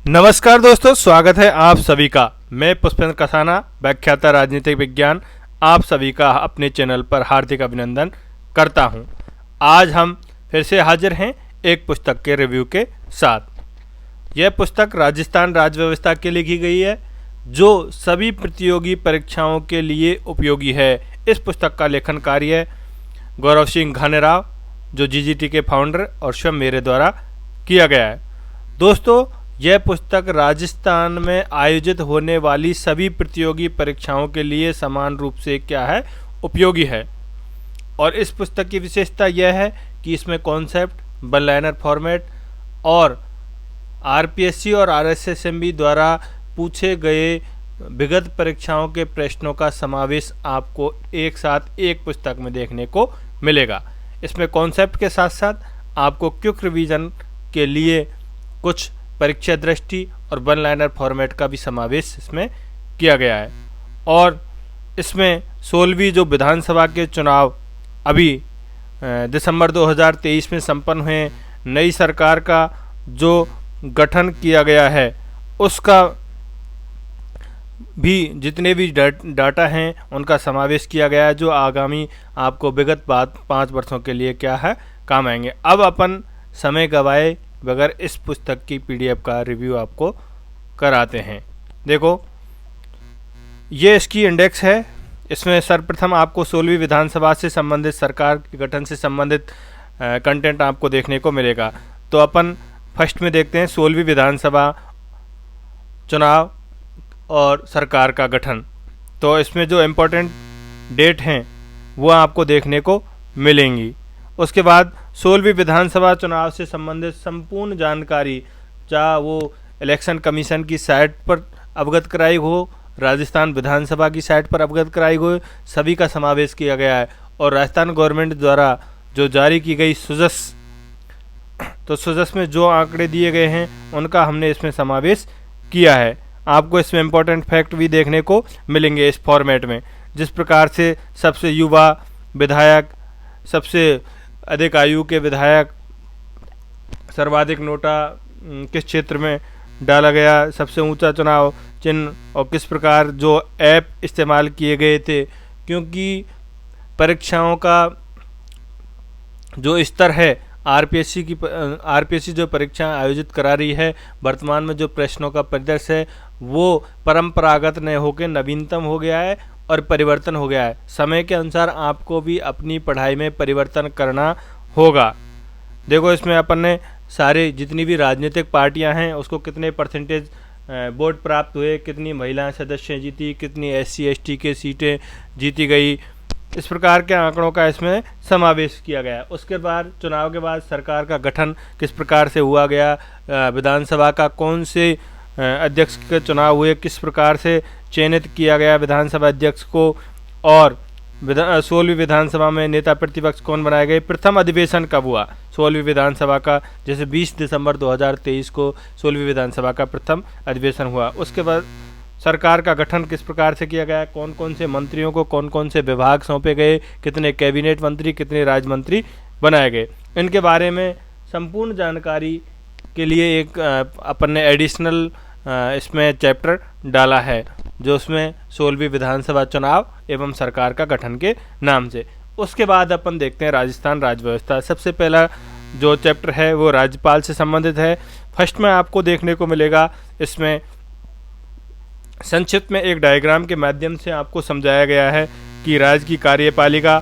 नमस्कार दोस्तों, स्वागत है आप सभी का। मैं पुष्पेंद्र कसाना, व्याख्याता राजनीतिक विज्ञान, आप सभी का अपने चैनल पर हार्दिक अभिनंदन करता हूं। आज हम फिर से हाजिर हैं एक पुस्तक के रिव्यू के साथ। यह पुस्तक राजस्थान राज्य व्यवस्था के लिखी गई है, जो सभी प्रतियोगी परीक्षाओं के लिए उपयोगी है। इस पुस्तक का लेखन कार्य गौरव सिंह घानेराव, जो जीजीटी के फाउंडर, और स्वयं मेरे द्वारा किया गया है। दोस्तों, यह पुस्तक राजस्थान में आयोजित होने वाली सभी प्रतियोगी परीक्षाओं के लिए समान रूप से क्या है, उपयोगी है। और इस पुस्तक की विशेषता यह है कि इसमें कॉन्सेप्ट, वन लाइनर फॉर्मेट और आरपीएससी और आरएसएसएमबी द्वारा पूछे गए विगत परीक्षाओं के प्रश्नों का समावेश आपको एक साथ एक पुस्तक में देखने को मिलेगा। इसमें कॉन्सेप्ट के साथ साथ आपको क्विक रिवीजन के लिए कुछ परीक्षा दृष्टि और वन लाइनर फॉर्मेट का भी समावेश इसमें किया गया है। और इसमें 16वीं जो विधानसभा के चुनाव अभी दिसंबर 2023 में संपन्न हुए, नई सरकार का जो गठन किया गया है उसका भी जितने भी डाटा हैं उनका समावेश किया गया है, जो आगामी आपको विगत 5 वर्षों के लिए क्या है, काम आएंगे। अब अपन समय गवाए बगैर इस पुस्तक की पीडीएफ का रिव्यू आपको कराते हैं। देखो, ये इसकी इंडेक्स है। इसमें सर्वप्रथम आपको 16वीं विधानसभा से संबंधित, सरकार के गठन से संबंधित कंटेंट आपको देखने को मिलेगा। तो अपन फर्स्ट में देखते हैं 16वीं विधानसभा चुनाव और सरकार का गठन। तो इसमें जो इम्पोर्टेंट डेट हैं वो आपको देखने को मिलेंगी। उसके बाद 16वीं विधानसभा चुनाव से संबंधित संपूर्ण जानकारी, चाहे वो इलेक्शन कमीशन की साइट पर अवगत कराई हो, राजस्थान विधानसभा की साइट पर अवगत कराई हो, सभी का समावेश किया गया है। और राजस्थान गवर्नमेंट द्वारा जो जारी की गई सुजस, तो सुजस में जो आंकड़े दिए गए हैं उनका हमने इसमें समावेश किया है। आपको इसमें इम्पोर्टेंट फैक्ट भी देखने को मिलेंगे इस फॉर्मेट में, जिस प्रकार से सबसे युवा विधायक, सबसे अधिक आयु के विधायक, सर्वाधिक नोटा किस क्षेत्र में डाला गया, सबसे ऊंचा चुनाव चिन्ह, और किस प्रकार जो ऐप इस्तेमाल किए गए थे। क्योंकि परीक्षाओं का जो स्तर है, आरपीएससी जो परीक्षा आयोजित करा रही है, वर्तमान में जो प्रश्नों का परिदृश्य है वो परंपरागत न होकर नवीनतम हो गया है और परिवर्तन हो गया है। समय के अनुसार आपको भी अपनी पढ़ाई में परिवर्तन करना होगा। देखो, इसमें अपन ने सारे जितनी भी राजनीतिक पार्टियां हैं उसको कितने परसेंटेज वोट प्राप्त हुए, कितनी महिलाएं सदस्य जीती, कितनी एससी एसटी के सीटें जीती गई, इस प्रकार के आंकड़ों का इसमें समावेश किया गया। उसके बाद चुनाव के बाद सरकार का गठन किस प्रकार से हुआ गया, विधानसभा का कौन से अध्यक्ष के चुनाव हुए, किस प्रकार से चयनित किया गया विधानसभा अध्यक्ष को, और 16वीं विधानसभा में नेता प्रतिपक्ष कौन बनाए गए, प्रथम अधिवेशन कब हुआ 16वीं विधानसभा का, जैसे 20 दिसंबर 2023 को 16वीं विधानसभा का प्रथम अधिवेशन हुआ। उसके बाद सरकार का गठन किस प्रकार से किया गया, कौन कौन से मंत्रियों को कौन कौन से विभाग सौंपे गए, कितने कैबिनेट मंत्री, कितने राज्य मंत्री बनाए गए, इनके बारे में संपूर्ण जानकारी के लिए एक अपन ने एडिशनल इसमें चैप्टर डाला है, जो उसमें 16वीं विधानसभा चुनाव एवं सरकार का गठन के नाम से। उसके बाद अपन देखते हैं राजस्थान राज्य व्यवस्था। सबसे पहला जो चैप्टर है वो राज्यपाल से संबंधित है। फर्स्ट में आपको देखने को मिलेगा, इसमें संक्षिप्त में एक डायग्राम के माध्यम से आपको समझाया गया है कि राज्य की कार्यपालिका,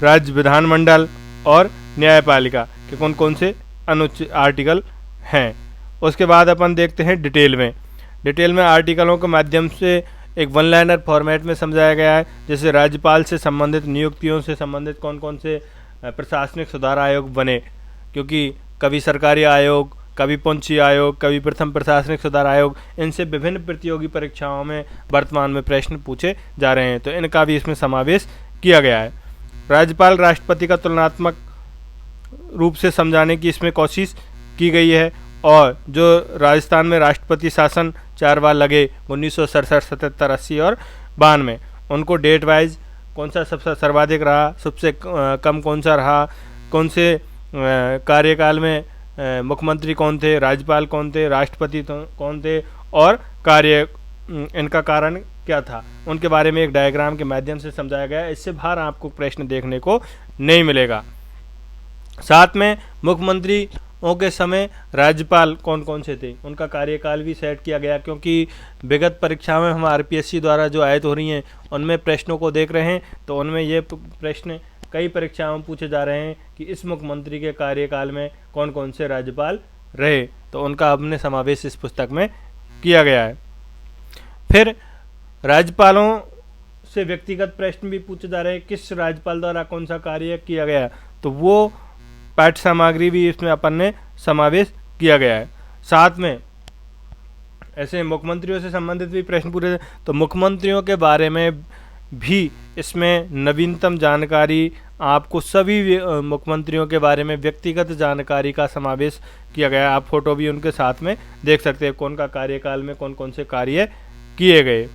राज्य विधानमंडल और न्यायपालिका के कौन कौन से अनुच्छेद आर्टिकल हैं। उसके बाद अपन देखते हैं डिटेल में आर्टिकलों के माध्यम से एक वन लाइनर फॉर्मेट में समझाया गया है। जैसे राज्यपाल से संबंधित नियुक्तियों से संबंधित कौन कौन से प्रशासनिक सुधार आयोग बने, क्योंकि कभी सरकारी आयोग, कभी पूंछी आयोग, कभी प्रथम प्रशासनिक सुधार आयोग, इनसे विभिन्न प्रतियोगी परीक्षाओं में वर्तमान में प्रश्न पूछे जा रहे हैं, तो इनका भी इसमें समावेश किया गया है। राज्यपाल राष्ट्रपति का तुलनात्मक रूप से समझाने की इसमें कोशिश की गई है। और जो राजस्थान में राष्ट्रपति शासन 4 बार लगे, 1967, 77, 80 और 92, उनको डेट वाइज कौन सा सबसे सर्वाधिक रहा, सबसे कम कौन सा रहा, कौन से कार्यकाल में मुख्यमंत्री कौन थे, राज्यपाल कौन थे, राष्ट्रपति कौन थे और कार्य इनका कारण क्या था, उनके बारे में एक डायग्राम के माध्यम से समझाया गया है। इससे बाहर आपको प्रश्न देखने को नहीं मिलेगा। साथ में मुख्यमंत्रियों के समय राज्यपाल कौन कौन से थे, उनका कार्यकाल भी सेट किया गया, क्योंकि विगत परीक्षाओं में हम आरपीएससी द्वारा जो आयत हो रही हैं उनमें प्रश्नों को देख रहे हैं, तो उनमें ये प्रश्न कई परीक्षाओं में पूछे जा रहे हैं कि इस मुख्यमंत्री के कार्यकाल में कौन कौन से राज्यपाल रहे, तो उनका हमने समावेश इस पुस्तक में किया गया है। फिर राज्यपालों से व्यक्तिगत प्रश्न भी पूछे जा रहे हैं, किस राज्यपाल द्वारा कौन सा कार्य किया गया, तो वो पाठ्य सामग्री भी इसमें अपन ने समावेश किया गया है। साथ में ऐसे मुख्यमंत्रियों से संबंधित भी प्रश्न पूछे, तो मुख्यमंत्रियों के बारे में भी इसमें नवीनतम जानकारी आपको सभी मुख्यमंत्रियों के बारे में व्यक्तिगत जानकारी का समावेश किया गया है। आप फोटो भी उनके साथ में देख सकते हैं, कौन का कार्यकाल में कौन कौन से कार्य किए गए,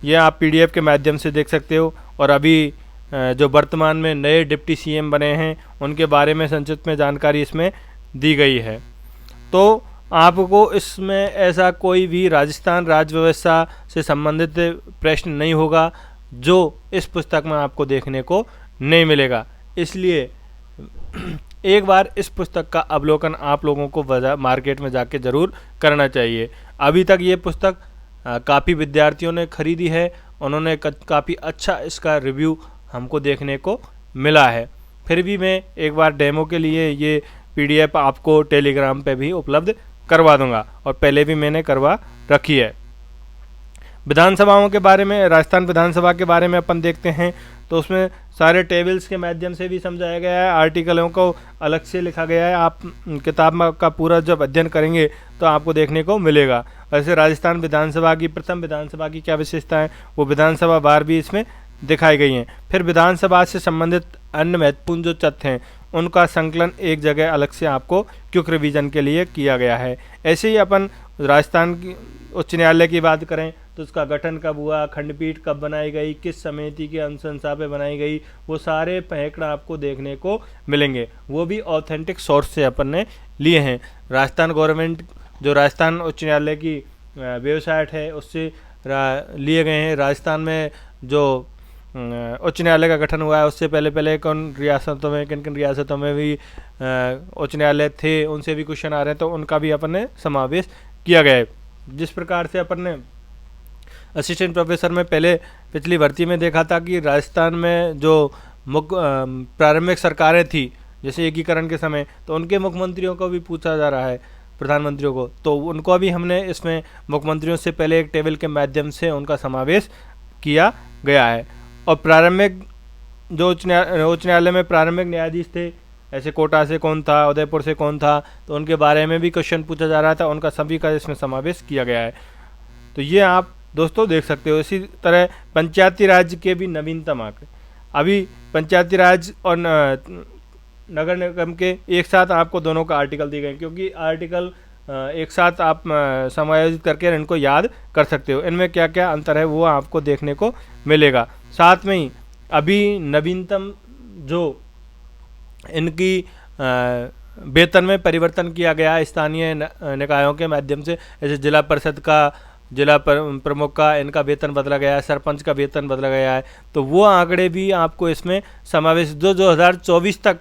ये आप पीडीएफ के माध्यम से देख सकते हो। और अभी जो वर्तमान में नए डिप्टी सीएम बने हैं उनके बारे में संक्षिप्त में जानकारी इसमें दी गई है। तो आपको इसमें ऐसा कोई भी राजस्थान राज्य व्यवस्था से संबंधित प्रश्न नहीं होगा जो इस पुस्तक में आपको देखने को नहीं मिलेगा। इसलिए एक बार इस पुस्तक का अवलोकन आप लोगों को मार्केट में जाके ज़रूर करना चाहिए। अभी तक ये पुस्तक काफ़ी विद्यार्थियों ने खरीदी है, उन्होंने काफ़ी अच्छा इसका रिव्यू हमको देखने को मिला है। फिर भी मैं एक बार डेमो के लिए ये पीडीएफ आपको टेलीग्राम पे भी उपलब्ध करवा दूंगा, और पहले भी मैंने करवा रखी है। विधानसभाओं के बारे में, राजस्थान विधानसभा के बारे में अपन देखते हैं, तो उसमें सारे टेबल्स के माध्यम से भी समझाया गया है, आर्टिकलों को अलग से लिखा गया है। आप किताब का पूरा जब अध्ययन करेंगे तो आपको देखने को मिलेगा। वैसे राजस्थान विधानसभा की, प्रथम विधानसभा की क्या विशेषता है, वो विधानसभा वार भी इसमें दिखाई गई हैं। फिर विधानसभा से संबंधित अन्य महत्वपूर्ण जो तथ्य हैं उनका संकलन एक जगह अलग से आपको क्विक रिवीजन के लिए किया गया है। ऐसे ही अपन राजस्थान की उच्च न्यायालय की बात करें तो उसका गठन कब हुआ, खंडपीठ कब बनाई गई, किस समिति के अनुशंसा पे बनाई गई, वो सारे पैकड़ा आपको देखने को मिलेंगे। वो भी ऑथेंटिक सोर्स से अपन ने लिए हैं। राजस्थान गवर्नमेंट जो राजस्थान उच्च न्यायालय की वेबसाइट है उससे लिए गए हैं। राजस्थान में जो उच्च न्यायालय का गठन हुआ है उससे पहले किन किन रियासतों में भी उच्च न्यायालय थे, उनसे भी क्वेश्चन आ रहे हैं, तो उनका भी अपन ने समावेश किया गया है। जिस प्रकार से अपन ने असिस्टेंट प्रोफेसर में पहले पिछली भर्ती में देखा था कि राजस्थान में जो प्रारंभिक सरकारें थी जैसे एकीकरण के समय, तो उनके मुख्यमंत्रियों को भी पूछा जा रहा है, प्रधानमंत्रियों को, तो उनको भी हमने इसमें मुख्यमंत्रियों से पहले एक टेबल के माध्यम से उनका समावेश किया गया है। और प्रारंभिक जो उच्च न्यायालय में प्रारंभिक न्यायाधीश थे, ऐसे कोटा से कौन था, उदयपुर से कौन था, तो उनके बारे में भी क्वेश्चन पूछा जा रहा था, उनका सभी का इसमें समावेश किया गया है। तो ये आप दोस्तों देख सकते हो। इसी तरह पंचायती राज के भी नवीनतम आंकड़े, अभी पंचायती राज और नगर निगम के एक साथ आपको दोनों का आर्टिकल दिए गए, क्योंकि आर्टिकल एक साथ आप समायोजित करके इनको याद कर सकते हो। इनमें क्या क्या अंतर है वो आपको देखने को मिलेगा। साथ में ही अभी नवीनतम जो इनकी वेतन में परिवर्तन किया गया है स्थानीय निकायों के माध्यम से, जैसे जिला परिषद का, जिला प्रमुख का इनका वेतन बदला गया है, सरपंच का वेतन बदला गया है, तो वो आंकड़े भी आपको इसमें समावेश 2024 तक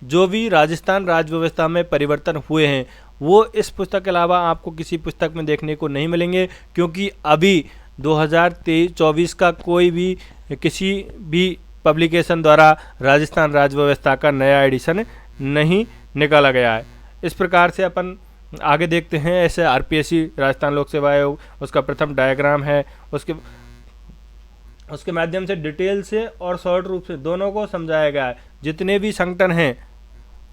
जो भी राजस्थान राज्य व्यवस्था में परिवर्तन हुए हैं वो इस पुस्तक के अलावा आपको किसी पुस्तक में देखने को नहीं मिलेंगे, क्योंकि अभी 2023-24 का कोई भी किसी भी पब्लिकेशन द्वारा राजस्थान राज्य व्यवस्था का नया एडिशन नहीं निकाला गया है। इस प्रकार से अपन आगे देखते हैं। ऐसे आरपीएससी राजस्थान लोक सेवा आयोग उसका प्रथम डायग्राम है, उसके माध्यम से डिटेल से और शॉर्ट रूप से दोनों को समझाया गया है। जितने भी संगठन हैं,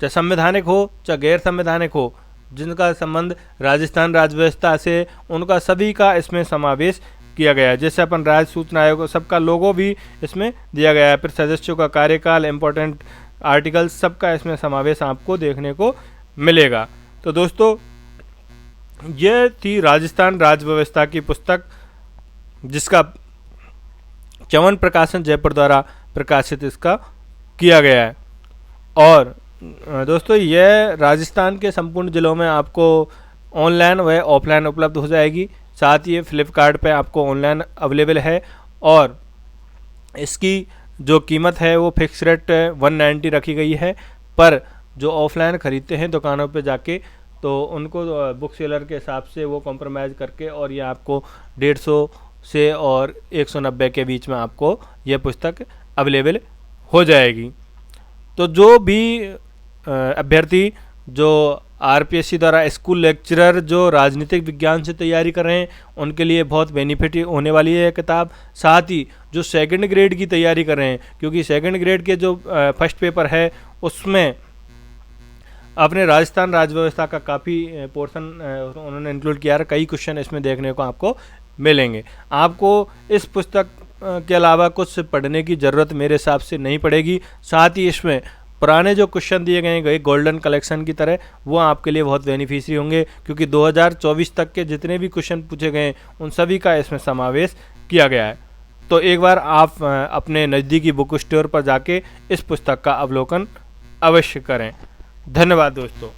चाहे संवैधानिक हो चाहे गैर संवैधानिक हो, जिनका संबंध राजस्थान राज्य व्यवस्था से, उनका सभी का इसमें समावेश किया गया है। जैसे अपन राज्य सूचना आयोग, सबका लोगो भी इसमें दिया गया है, फिर सदस्यों का कार्यकाल, इम्पोर्टेंट आर्टिकल, सबका इसमें समावेश आपको देखने को मिलेगा। तो दोस्तों ये थी राजस्थान राज्य व्यवस्था की पुस्तक, जिसका च्यवन प्रकाशन जयपुर द्वारा प्रकाशित इसका किया गया है। और दोस्तों यह राजस्थान के संपूर्ण ज़िलों में आपको ऑनलाइन व ऑफलाइन उपलब्ध हो जाएगी। साथ ही ये फ्लिपकार्ट पे आपको ऑनलाइन अवेलेबल है और इसकी जो कीमत है वो फिक्स रेट 190 रखी गई है। पर जो ऑफलाइन ख़रीदते हैं दुकानों पे जाके तो उनको बुक सेलर के हिसाब से वो कॉम्प्रोमाइज़ करके और ये आपको 150 से और 190 के बीच में आपको ये पुस्तक अवेलेबल हो जाएगी। तो जो भी अभ्यर्थी जो आरपीएससी द्वारा स्कूल लेक्चरर जो राजनीतिक विज्ञान से तैयारी कर रहे हैं उनके लिए बहुत बेनिफिट होने वाली है किताब। साथ ही जो सेकंड ग्रेड की तैयारी कर रहे हैं, क्योंकि सेकंड ग्रेड के जो फर्स्ट पेपर है उसमें अपने राजस्थान राज्य व्यवस्था का काफ़ी पोर्शन उन्होंने इंक्लूड किया है। कई क्वेश्चन इसमें देखने को आपको मिलेंगे। आपको इस पुस्तक के अलावा कुछ पढ़ने की ज़रूरत मेरे हिसाब से नहीं पड़ेगी। साथ ही इसमें पुराने जो क्वेश्चन दिए गए गोल्डन कलेक्शन की तरह वो आपके लिए बहुत बेनिफिशियरी होंगे, क्योंकि 2024 तक के जितने भी क्वेश्चन पूछे गए उन सभी का इसमें समावेश किया गया है। तो एक बार आप अपने नज़दीकी बुक स्टोर पर जाके इस पुस्तक का अवलोकन अवश्य करें। धन्यवाद दोस्तों।